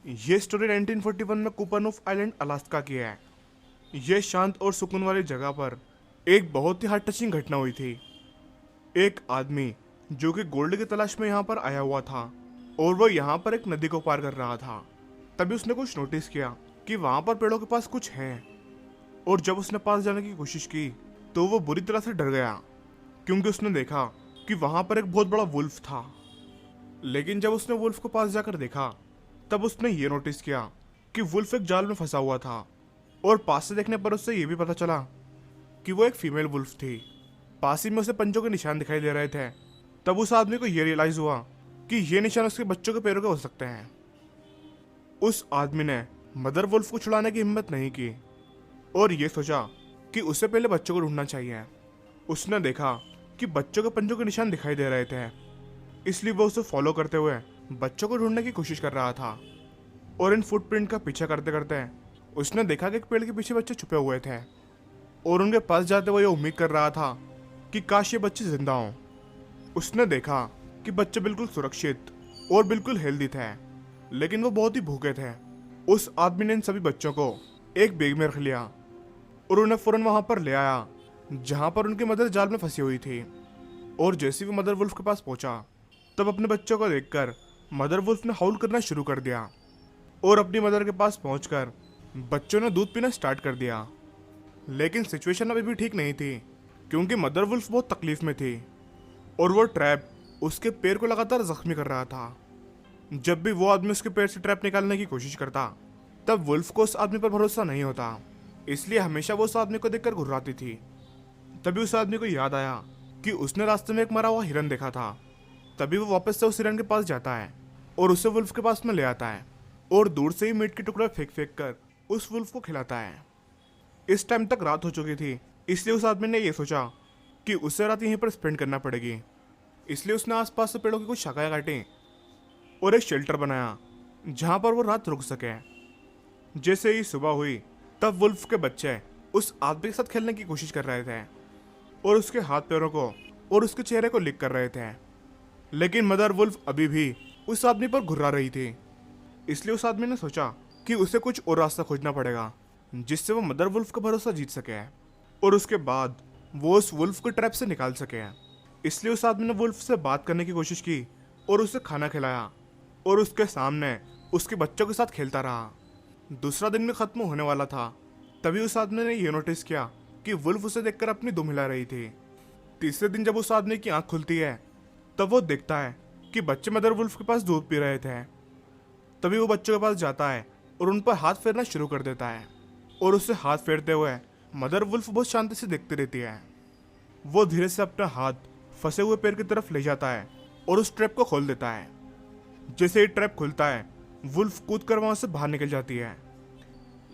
ये स्टोरी 1941 में कुपरनूफ island Alaska की है। ये शांत और सुकून वाली जगह पर एक बहुत ही हार्ट टचिंग घटना हुई थी। एक आदमी जो कि गोल्ड की तलाश में यहाँ पर आया हुआ था और वो यहाँ पर एक नदी को पार कर रहा था। तभी उसने कुछ नोटिस किया कि वहाँ पर पेड़ों के पास कुछ है और जब उसने पास जाने की कोशिश की तो वो बुरी तरह से डर गया क्योंकि उसने देखा कि वहाँ पर एक बहुत बड़ा वुल्फ था। लेकिन जब उसने वुल्फ को पास जाकर देखा तब उसने ये नोटिस किया कि वुल्फ एक जाल में फंसा हुआ था और पास से देखने पर उससे ये भी पता चला कि वो एक फीमेल वुल्फ थी। पास ही में उसे पंजों के निशान दिखाई दे रहे थे। तब उस आदमी को यह रियलाइज हुआ कि ये निशान उसके बच्चों के पैरों के हो सकते हैं। उस आदमी ने मदर वुल्फ को छुड़ाने की हिम्मत नहीं की और ये सोचा कि उसे पहले बच्चों को ढूंढना चाहिए। उसने देखा कि बच्चों के पंजों के निशान दिखाई दे रहे थे, इसलिए वो उसे फॉलो करते हुए बच्चों को ढूंढने की कोशिश कर रहा था। और इन फुटप्रिंट का पीछा करते करते उसने देखा कि एक पेड़ के पीछे बच्चे छुपे हुए थे और उनके पास जाते हुए ये उम्मीद कर रहा था कि काश ये बच्चे जिंदा हों। उसने देखा कि बच्चे बिल्कुल सुरक्षित और बिल्कुल हेल्दी थे, लेकिन वो बहुत ही भूखे थे। उस आदमी ने इन सभी बच्चों को एक बैग में रख लिया और उन्हें फौरन वहां पर ले आया जहां पर उनकी मदर जाल में फंसी हुई थी। और जैसे ही वो मदर वुल्फ के पास पहुंचा तब अपने बच्चों को देखकर मदर वुल्फ ने हाउल करना शुरू कर दिया और अपनी मदर के पास पहुंचकर बच्चों ने दूध पीना स्टार्ट कर दिया। लेकिन सिचुएशन अभी भी ठीक नहीं थी क्योंकि मदर वुल्फ बहुत तकलीफ में थी और वो ट्रैप उसके पैर को लगातार जख्मी कर रहा था। जब भी वो आदमी उसके पैर से ट्रैप निकालने की कोशिश करता तब वुल्फ को उस आदमी पर भरोसा नहीं होता, इसलिए हमेशा वो उस आदमी को देखकर घुर्राती थी। तभी उस आदमी को याद आया कि उसने रास्ते में एक मरा हुआ हिरन देखा था। तभी वो वापस से उस हिरन के पास जाता है और उसे वुल्फ के पास में ले आता है और दूर से ही मीट के टुकड़ा फेंक फेंक कर उस वुल्फ को खिलाता है। इस टाइम तक रात हो चुकी थी, इसलिए उस आदमी ने यह सोचा कि उसे रात यहीं पर स्पेंड करना पड़ेगी। इसलिए उसने आसपास से पेड़ों की कुछ शाखाएं काटी और एक शेल्टर बनाया जहां पर वो रात रुक सके। जैसे ही सुबह हुई तब वुल्फ के बच्चे उस आदमी के साथ खेलने की कोशिश कर रहे थे और उसके हाथ पैरों को और उसके चेहरे को लिक कर रहे थे। लेकिन मदर वुल्फ अभी भी उस आदमी पर घुर्रा रही थी, इसलिए उस आदमी ने सोचा कि उसे कुछ और रास्ता खोजना पड़ेगा जिससे वो मदर वुल्फ का भरोसा जीत सके और उसके बाद वो उस वुल्फ को ट्रैप से निकाल सके। इसलिए उस आदमी ने वुल्फ से बात करने की कोशिश की और उसे खाना खिलाया और उसके सामने उसके बच्चों के साथ खेलता रहा। दूसरा दिन भी खत्म होने वाला था, तभी उस आदमी ने यह नोटिस किया कि वुल्फ उसे देखकर अपनी दुम हिला रही थी। तीसरे दिन जब उस आदमी की आंख खुलती है तब वो देखता है कि बच्चे मदर वुल्फ के पास दूध पी रहे थे। तभी वो बच्चों के पास जाता है और उन पर हाथ फेरना शुरू कर देता है और उससे हाथ फेरते हुए मदर वुल्फ बहुत शांति से देखती रहती है। वो धीरे से अपना हाथ फंसे हुए पैर की तरफ ले जाता है और उस ट्रैप को खोल देता है। जैसे ही ट्रैप खुलता है वुल्फ कूद कर वहां से बाहर निकल जाती है,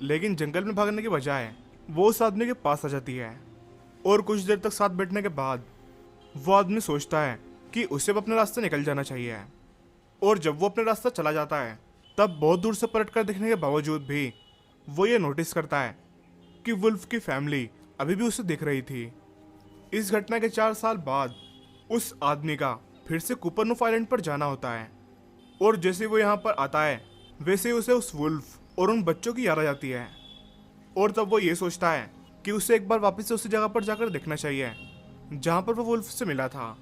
लेकिन जंगल में भागने के बजाय वो उस आदमी के पास आ जाती है और कुछ देर तक साथ बैठने के बाद वो आदमी सोचता है कि उसे अब अपने रास्ते निकल जाना चाहिए। और जब वो अपने रास्ता चला जाता है तब बहुत दूर से पलट कर देखने के बावजूद भी वो ये नोटिस करता है कि वुल्फ की फैमिली अभी भी उसे देख रही थी। इस घटना के 4 साल बाद उस आदमी का फिर से कुपरनूफ आइलैंड पर जाना होता है और जैसे वो यहाँ पर आता है वैसे ही उसे उस वुल्फ और उन बच्चों की याद आ जाती है और तब वो ये सोचता है कि उसे एक बार वापस से उसी जगह पर जाकर देखना चाहिए जहाँ पर वो वुल्फ से मिला था।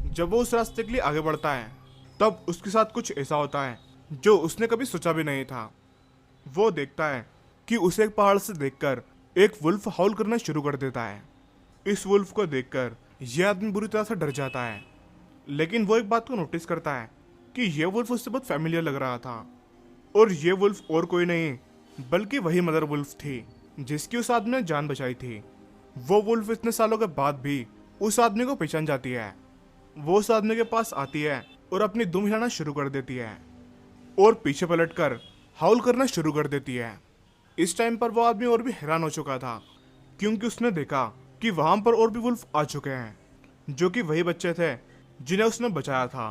जब वो उस रास्ते के लिए आगे बढ़ता है तब उसके साथ कुछ ऐसा होता है जो उसने कभी सोचा भी नहीं था। वो देखता है कि उसे एक पहाड़ से देखकर एक वुल्फ हाउल करना शुरू कर देता है। इस वुल्फ को देखकर यह आदमी बुरी तरह से डर जाता है, लेकिन वो एक बात को नोटिस करता है कि यह वुल्फ उससे बहुत फैमिलियर लग रहा था और यह वुल्फ और कोई नहीं बल्कि वही मदर वुल्फ थी जिसकी उस आदमी ने जान बचाई थी। वो वुल्फ इतने सालों के बाद भी उस आदमी को पहचान जाती है। वो उस आदमी के पास आती है और अपनी दुम हिलाना शुरू कर देती है और पीछे पलटकर हाउल करना शुरू कर देती है। इस टाइम पर वो आदमी और भी हैरान हो चुका था क्योंकि उसने देखा कि वहां पर और भी वुल्फ आ चुके हैं जो कि वही बच्चे थे जिन्हें उसने बचाया था।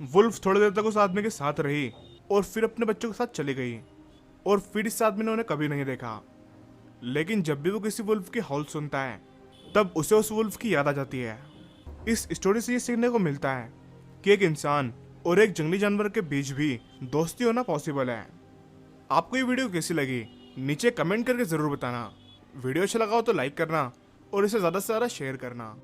वुल्फ थोड़ी देर तक उस आदमी के साथ रही और फिर अपने बच्चों के साथ चली गई और फिर इस आदमी ने उन्हें कभी नहीं देखा। लेकिन जब भी वो किसी वुल्फ की हाउल सुनता है तब उसे उस वुल्फ की याद आ जाती है। इस स्टोरी से ये सीखने को मिलता है कि एक इंसान और एक जंगली जानवर के बीच भी दोस्ती होना पॉसिबल है। आपको ये वीडियो कैसी लगी नीचे कमेंट करके ज़रूर बताना। वीडियो अच्छा लगा हो तो लाइक करना और इसे ज़्यादा से ज़्यादा शेयर करना।